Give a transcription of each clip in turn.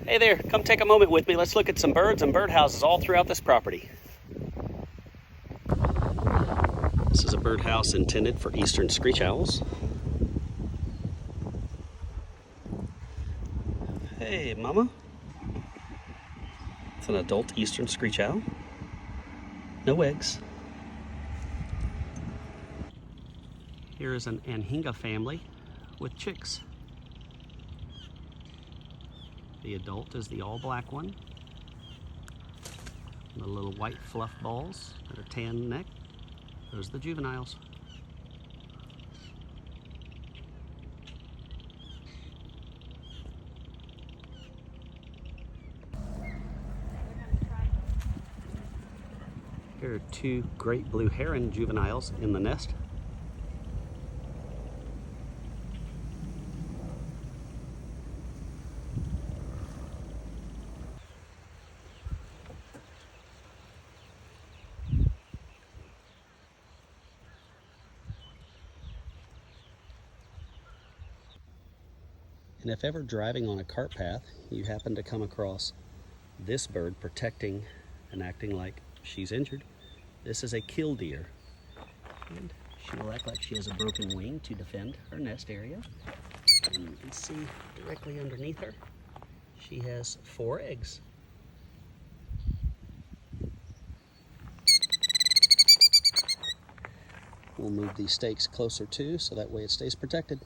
Hey there, come take a moment with me. Let's look at some birds and birdhouses all throughout this property. This is a birdhouse intended for eastern screech owls. Hey, mama. It's an adult eastern screech owl. No eggs. Here is an Anhinga family with chicks. The adult is the all-black one. The little white fluff balls and a tan neck. Those are the juveniles. Here are two great blue heron juveniles in the nest. And if ever driving on a cart path, you happen to come across this bird protecting and acting like she's injured, this is a killdeer. And she will act like she has a broken wing to defend her nest area. And you can see directly underneath her, she has 4 eggs. We'll move these stakes closer too, so that way it stays protected.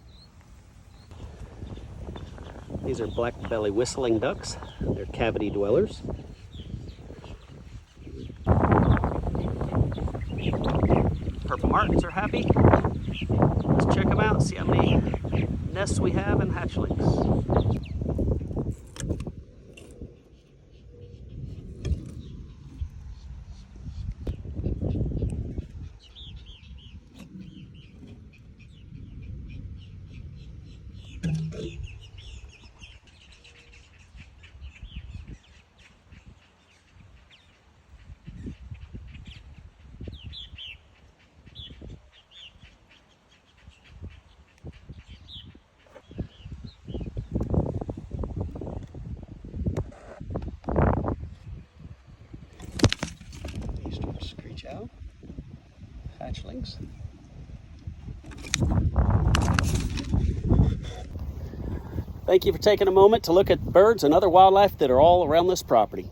These are black belly whistling ducks. They're cavity dwellers. Purple martins are happy. Let's check them out, see how many nests we have and hatchlings. Eastern screech owl, hatchlings. Thank you for taking a moment to look at birds and other wildlife that are all around this property.